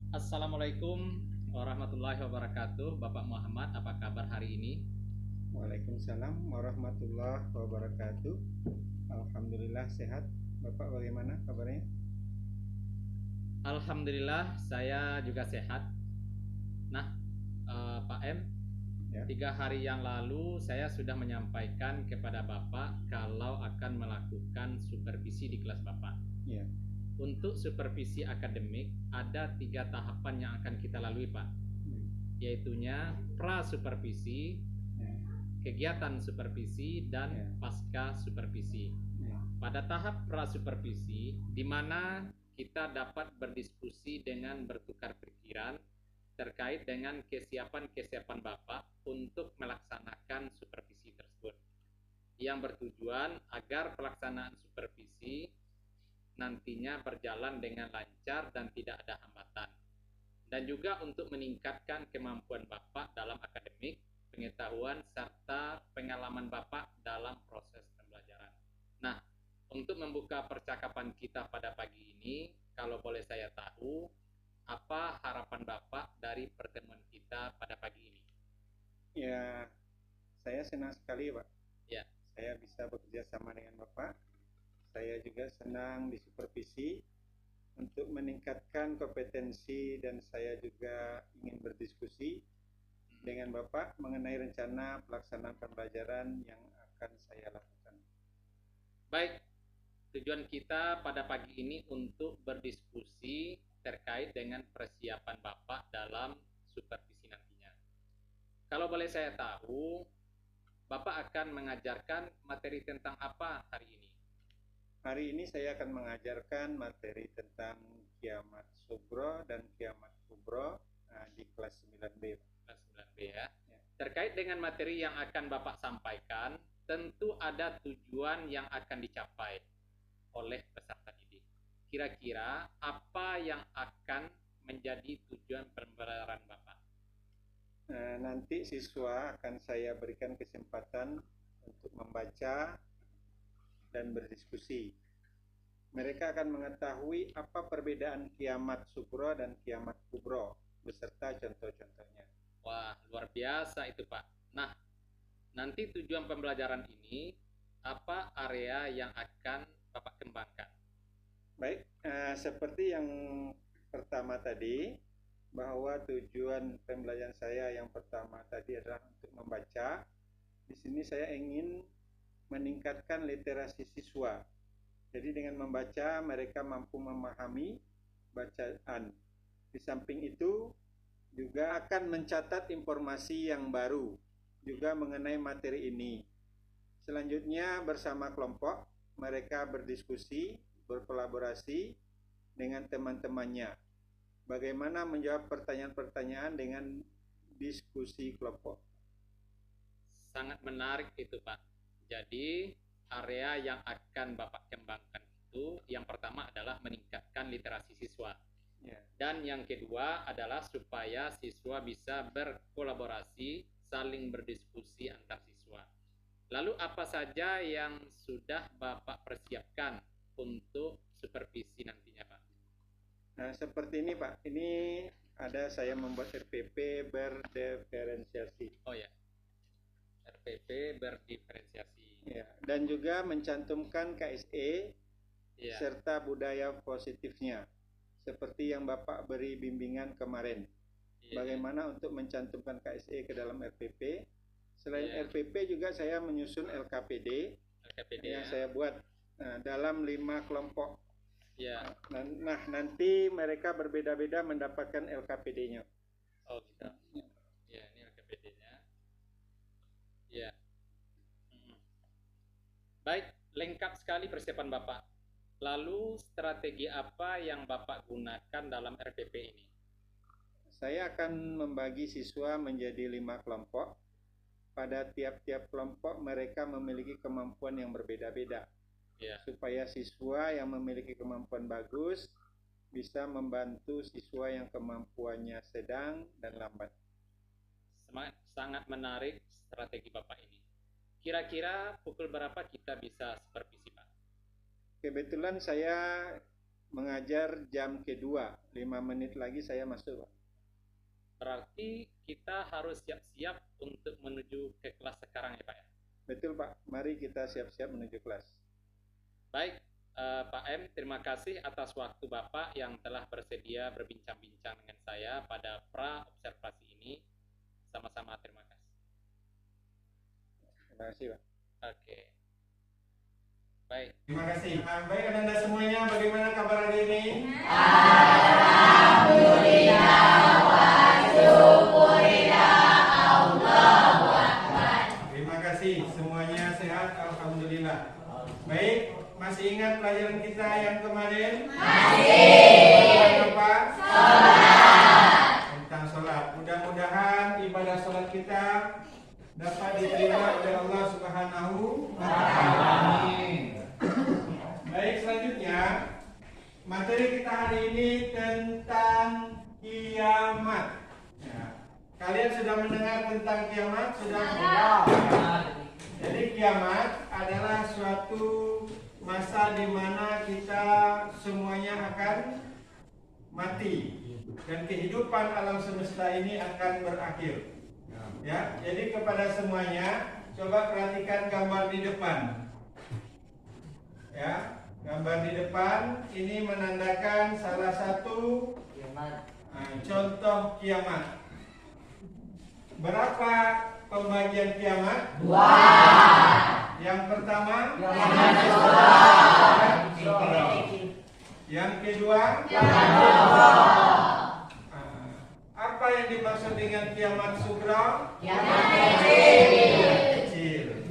Assalamualaikum warahmatullahi wabarakatuh. Bapak Muhammad, apa kabar hari ini? Waalaikumsalam warahmatullahi wabarakatuh. Alhamdulillah sehat. Bapak bagaimana kabarnya? Alhamdulillah, saya juga sehat. Nah, Pak M, Ya, 3 hari yang lalu saya sudah menyampaikan kepada Bapak kalau akan melakukan supervisi di kelas Bapak. ya, Untuk supervisi akademik, ada 3 tahapan yang akan kita lalui, Pak. ya, Yaitunya pra-supervisi, ya, kegiatan supervisi, dan ya, pasca supervisi. ya. Pada tahap pra-supervisi, di mana kita dapat berdiskusi dengan bertukar pikiran terkait dengan kesiapan-kesiapan Bapak untuk melaksanakan supervisi tersebut, yang bertujuan agar pelaksanaan supervisi nantinya berjalan dengan lancar dan tidak ada hambatan, dan juga untuk meningkatkan kemampuan Bapak dalam akademik, pengetahuan, serta pengalaman Bapak dalam proses pembelajaran. Nah, untuk membuka percakapan kita pada pagi ini, kalau boleh saya tahu, apa harapan Bapak dari pertemuan kita pada pagi ini? Ya, saya senang sekali, Pak. Ya, Saya bisa bekerja sama dengan Bapak. Saya juga senang disupervisi untuk meningkatkan kompetensi dan saya juga ingin berdiskusi dengan Bapak mengenai rencana pelaksanaan pembelajaran yang akan saya lakukan. baik. Tujuan kita pada pagi ini untuk berdiskusi terkait dengan persiapan Bapak dalam supervisi nantinya. Kalau boleh saya tahu, Bapak akan mengajarkan materi tentang apa hari ini? Hari ini saya akan mengajarkan materi tentang kiamat sugro dan kiamat kubro di kelas 9B. Kelas 9B ya. Ya. Terkait dengan materi yang akan Bapak sampaikan, tentu ada tujuan yang akan dicapai oleh peserta didik. Kira-kira apa yang akan menjadi tujuan pembelajaran Bapak? Nanti siswa akan saya berikan kesempatan untuk membaca dan berdiskusi. Mereka akan mengetahui apa perbedaan kiamat sugro dan kiamat kubro beserta contoh-contohnya. Wah, luar biasa itu Pak. Nah, nanti tujuan pembelajaran ini, apa area yang akan Bapak kembangkan? Baik, seperti yang pertama tadi, bahwa tujuan pembelajaran saya yang pertama tadi adalah untuk membaca. Di sini saya ingin meningkatkan literasi siswa. Jadi dengan membaca mereka mampu memahami bacaan. Di samping itu juga akan mencatat informasi yang baru juga mengenai materi ini. Selanjutnya bersama kelompok mereka berdiskusi, berkolaborasi dengan teman-temannya. Bagaimana menjawab pertanyaan-pertanyaan dengan diskusi kelompok. Sangat menarik itu Pak. Jadi area yang akan Bapak kembangkan itu yang pertama adalah meningkatkan literasi siswa. Ya. Dan yang kedua adalah supaya siswa bisa berkolaborasi, saling berdiskusi antar siswa. Lalu apa saja yang sudah Bapak persiapkan untuk supervisi nantinya Pak? Nah, seperti ini Pak, ini ada saya membuat RPP berdiferensiasi. Oh ya, RPP berdiferensiasi. Ya, dan juga mencantumkan KSE Ya. serta budaya positifnya. Seperti yang Bapak beri bimbingan kemarin. Ya. Bagaimana untuk mencantumkan KSE ke dalam RPP. Selain Ya. RPP juga saya menyusun LKPD, yang ya. saya buat dalam 5 kelompok. Ya. Nah, nanti mereka berbeda-beda mendapatkan LKPD-nya. Oh gitu. Ya, ini LKPD-nya. Ya. Baik, lengkap sekali persiapan Bapak. Lalu strategi apa yang Bapak gunakan dalam RPP ini? Saya akan membagi siswa menjadi 5 kelompok. Pada tiap-tiap kelompok mereka memiliki kemampuan yang berbeda-beda. Ya. Supaya siswa yang memiliki kemampuan bagus bisa membantu siswa yang kemampuannya sedang dan lambat. Sangat menarik strategi Bapak ini. Kira-kira pukul berapa kita bisa supervisi Pak? Kebetulan saya mengajar jam kedua. 5 menit lagi saya masuk, Pak. Berarti kita harus siap-siap untuk menuju ke kelas sekarang ya Pak ya? Betul Pak, mari kita siap-siap menuju kelas. Baik, Pak M, terima kasih atas waktu Bapak yang telah bersedia berbincang-bincang dengan saya pada pra-observasi ini. Sama-sama terima kasih. Terima kasih Pak. Oke. Baik. Terima kasih. Baik Anda semuanya, bagaimana kabar hari ini? Alhamdulillah wa syukurillah Allahu Akbar. Terima kasih, semuanya sehat, alhamdulillah. Baik, masih ingat pelajaran kita yang kemarin? Masih. Apa? Sholat. Tentang sholat. Mudah-mudahan ibadah sholat kita dapat diterima oleh Allah Subhanahu wa Ta'ala. Baik, selanjutnya materi kita hari ini tentang kiamat. Ya. Kalian sudah mendengar tentang kiamat? Sudah? Jadi kiamat adalah suatu masa di mana kita semuanya akan mati dan kehidupan alam semesta ini akan berakhir. Ya, jadi kepada semuanya, coba perhatikan gambar di depan. Ya, gambar di depan ini menandakan salah satu contoh kiamat. Berapa pembagian kiamat? 2. Yang pertama? Yang kedua? Apa yang dimaksud dengan kiamat sugro? Kiamat kecil.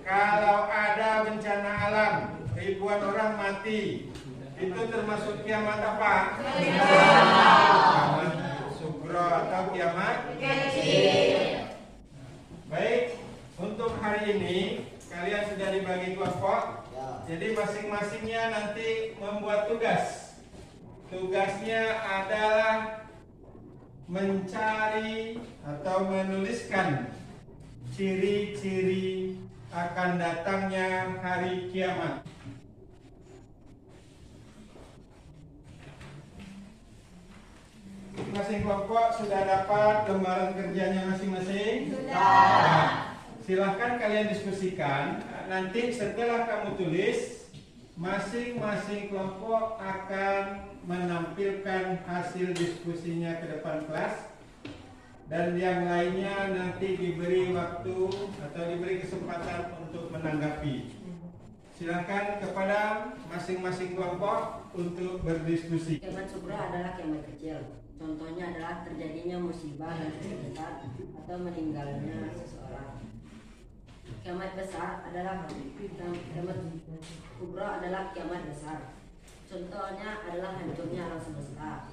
Kalau ada bencana alam, ribuan orang mati, itu termasuk kiamat apa? Kiamat sugro atau kiamat Kecil. Baik, untuk hari ini kalian sudah dibagi kelompok. Jadi masing-masingnya nanti membuat tugas. Tugasnya adalah mencari atau menuliskan ciri-ciri akan datangnya hari kiamat. Masing kelompok sudah dapat lembaran kerjanya masing-masing? Sudah. Silahkan kalian diskusikan. Nanti setelah kamu tulis, masing-masing kelompok akan menampilkan hasil diskusinya ke depan kelas, dan yang lainnya nanti diberi waktu atau diberi kesempatan untuk menanggapi. Silakan kepada masing-masing kelompok untuk berdiskusi. Kiamat sugro adalah kiamat kecil. Contohnya adalah terjadinya musibah dan kesulitan atau meninggalnya seseorang. Kiamat besar adalah kiamat kubro adalah kiamat besar. Contohnya adalah hancurnya alam semesta.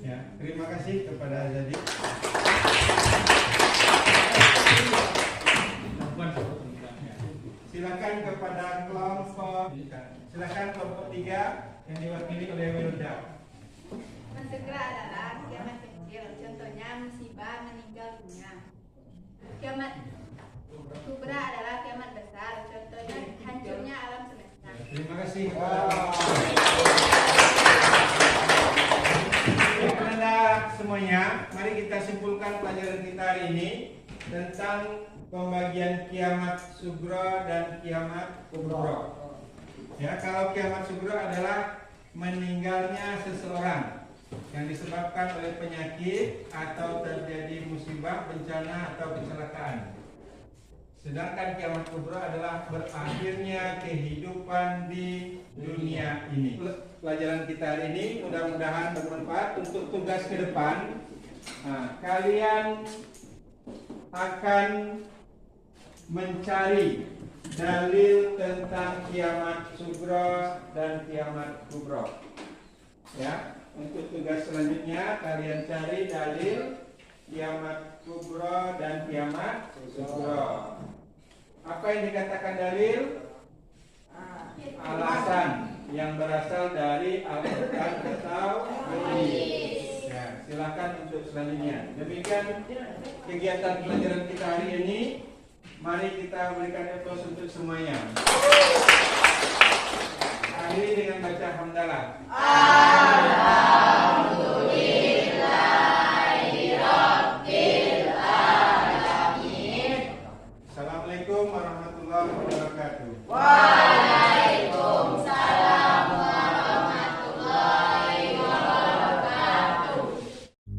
Ya, terima kasih kepada Azadi. Silakan kepada kelompok. Silakan kelompok 3 yang diwakili oleh Wilda. Sugro adalah kiamat kecil, contohnya musibah meninggal dunia. Kiamat kubra adalah kiamat besar, contohnya hancurnya alam semesta. Terima kasih. Kepada semuanya, mari kita simpulkan pelajaran kita hari ini tentang pembagian kiamat sugro dan kiamat kubro. Ya, kalau kiamat sugro adalah meninggalnya seseorang yang disebabkan oleh penyakit atau terjadi musibah, bencana atau kecelakaan. Sedangkan kiamat kubro adalah berakhirnya kehidupan di dunia ini. Pelajaran kita hari ini mudah-mudahan bermanfaat untuk tugas ke depan. Nah, kalian akan mencari dalil tentang kiamat sugro dan kiamat kubro. Ya, untuk tugas selanjutnya kalian cari dalil kiamat kubro dan kiamat sugro. Apa yang dikatakan dalil? Alasan yang berasal dari Al-Quran atau hadis. Ya, silakan untuk selanjutnya. Demikian kegiatan pelajaran kita hari ini. Mari kita berikan aplaus untuk semuanya. Akhiri dengan baca hamdalah. Assalamualaikum warahmatullahi wabarakatuh.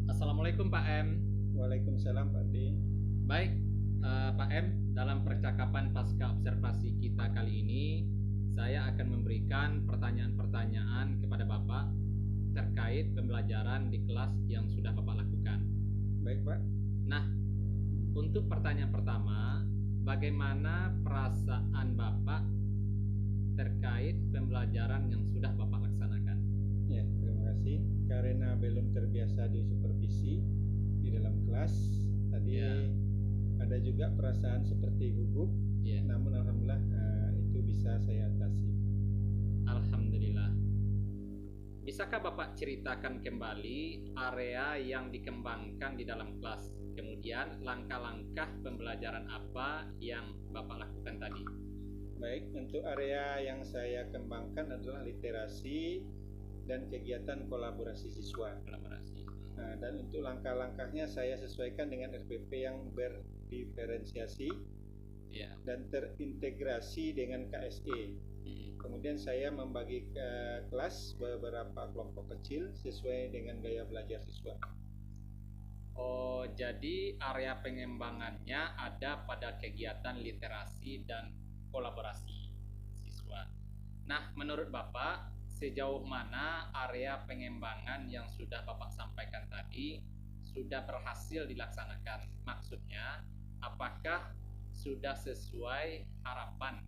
Assalamualaikum Pak M. Waalaikumsalam Pak D. Baik, Pak M, dalam percakapan pasca observasi kita kali ini, saya akan memberikan pertanyaan-pertanyaan kepada Bapak terkait pembelajaran di kelas yang sudah Bapak lakukan. Baik Pak. Nah, untuk pertanyaan pertama, bagaimana perasaan Bapak terkait pembelajaran yang sudah Bapak laksanakan? Ya, terima kasih. Karena belum terbiasa di supervisi di dalam kelas, tadi ada juga perasaan seperti gugup. Namun alhamdulillah itu bisa saya atasi. Alhamdulillah. Bisakah Bapak ceritakan kembali area yang dikembangkan di dalam kelas? Kemudian langkah-langkah pembelajaran apa yang Bapak lakukan tadi? Baik, untuk area yang saya kembangkan adalah literasi dan kegiatan kolaborasi siswa. Nah, dan untuk langkah-langkahnya saya sesuaikan dengan RPP yang berdiferensiasi dan terintegrasi dengan KSE. Kemudian saya membagi kelas beberapa kelompok kecil sesuai dengan gaya belajar siswa. Oh, jadi area pengembangannya ada pada kegiatan literasi dan kolaborasi siswa. Nah, menurut Bapak, sejauh mana area pengembangan yang sudah Bapak sampaikan tadi sudah berhasil dilaksanakan? Maksudnya, apakah sudah sesuai harapan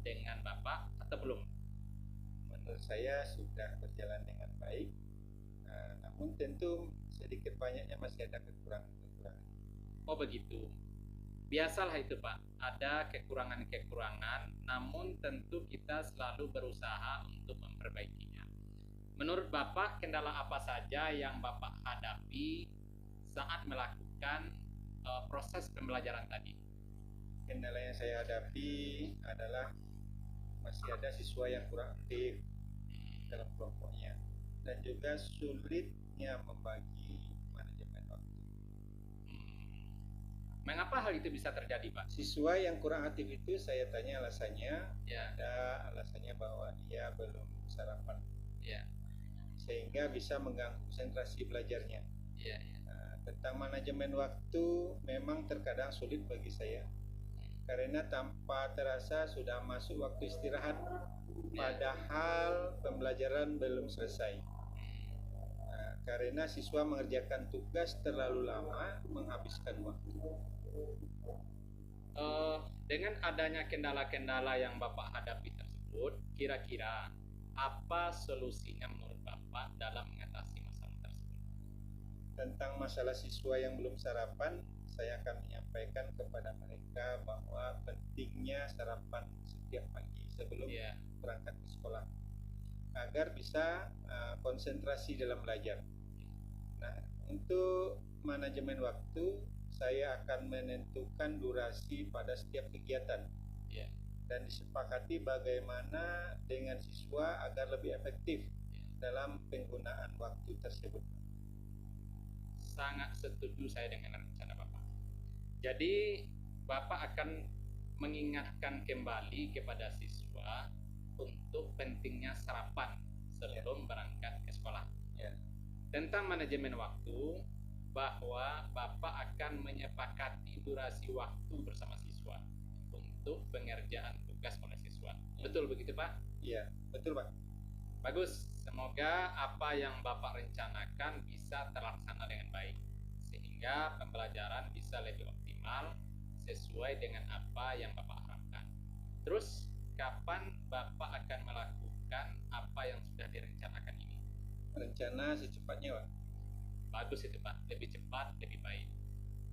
dengan Bapak atau belum? Menurut saya sudah berjalan dengan baik, namun tentu sedikit banyaknya masih ada kekurangan. Oh begitu. Biasalah itu Pak, ada kekurangan-kekurangan, namun tentu kita selalu berusaha untuk memperbaikinya. Menurut Bapak, kendala apa saja yang Bapak hadapi saat melakukan proses pembelajaran tadi? Kendala yang saya hadapi adalah masih ada siswa yang kurang aktif dalam kelompoknya dan juga sulitnya membagi manajemen waktu. Mengapa hal itu bisa terjadi, Pak? Siswa yang kurang aktif itu saya tanya alasannya, ada alasannya bahwa dia belum sarapan, sehingga bisa mengganggu konsentrasi belajarnya. Tentang manajemen waktu memang terkadang sulit bagi saya, karena tanpa terasa sudah masuk waktu istirahat, padahal pembelajaran belum selesai. Karena siswa mengerjakan tugas terlalu lama menghabiskan waktu. Dengan adanya kendala-kendala yang Bapak hadapi tersebut, kira-kira apa solusinya menurut Bapak dalam mengatasi masalah tersebut? Tentang masalah siswa yang belum sarapan, saya akan menyampaikan kepada mereka bahwa pentingnya sarapan setiap pagi sebelum berangkat ke sekolah, agar bisa konsentrasi dalam belajar. Nah, untuk manajemen waktu, saya akan menentukan durasi pada setiap kegiatan dan disepakati bagaimana dengan siswa agar lebih efektif dalam penggunaan waktu tersebut. Sangat setuju saya dengan rencana Bapak. Jadi Bapak akan mengingatkan kembali kepada siswa untuk pentingnya sarapan sebelum berangkat ke sekolah. Tentang manajemen waktu, bahwa Bapak akan menyepakati durasi waktu bersama siswa untuk pengerjaan tugas oleh siswa. Betul begitu Pak? Iya, betul Pak. Bagus, semoga apa yang Bapak rencanakan bisa terlaksana dengan baik, sehingga pembelajaran bisa lebih optimal sesuai dengan apa yang Bapak harapkan. Terus, kapan Bapak akan melakukan apa yang sudah direncanakan ini? Rencana secepatnya Pak. Bagus itu Pak, lebih cepat, lebih baik.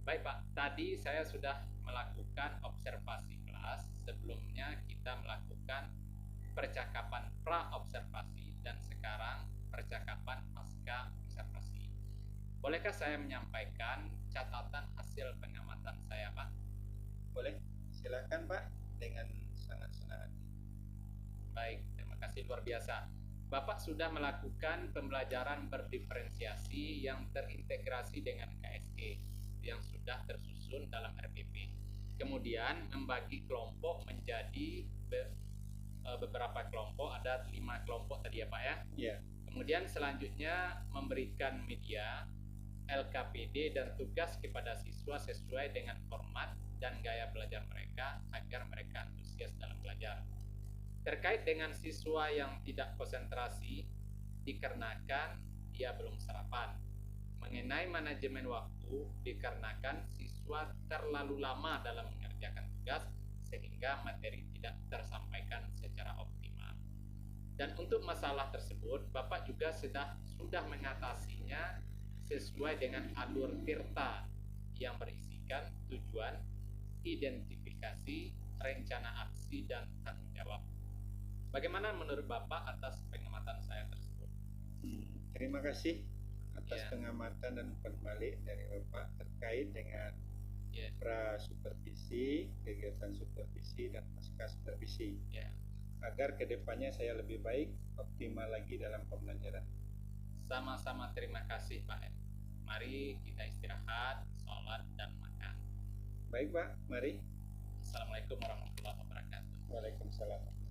Baik Pak, tadi saya sudah melakukan observasi kelas. Sebelumnya kita melakukan percakapan pra-observasi dan sekarang percakapan pasca observasi. Bolehkah saya menyampaikan catatan hasil pengamatan saya Pak? Boleh, silakan Pak, dengan sangat senang hati. Baik, terima kasih. kasih luar biasa. Bapak sudah melakukan pembelajaran berdiferensiasi yang terintegrasi dengan KSE yang sudah tersusun dalam RPP. Kemudian membagi kelompok menjadi beberapa kelompok, ada 5 kelompok tadi ya Pak ya? Iya. Kemudian selanjutnya memberikan media, LKPD dan tugas kepada siswa sesuai dengan format dan gaya belajar mereka agar mereka antusias dalam belajar. Terkait dengan siswa yang tidak konsentrasi dikarenakan dia belum sarapan. Mengenai manajemen waktu dikarenakan siswa terlalu lama dalam mengerjakan tugas sehingga materi tidak tersampaikan secara optimal. Dan untuk masalah tersebut Bapak juga sudah mengatasinya sesuai dengan alur tirta yang berisikan tujuan, identifikasi, rencana aksi, dan tanggung jawab. Bagaimana menurut Bapak atas pengamatan saya tersebut? Terima kasih atas pengamatan dan umpan balik dari Bapak terkait dengan pra-supervisi, kegiatan supervisi, dan pasca supervisi. Agar kedepannya saya lebih baik, optimal lagi dalam pembelajaran. Sama-sama, terima kasih Pak. Mari kita istirahat, sholat, dan makan. Baik Pak, mari. Assalamualaikum warahmatullahi wabarakatuh. Waalaikumsalam.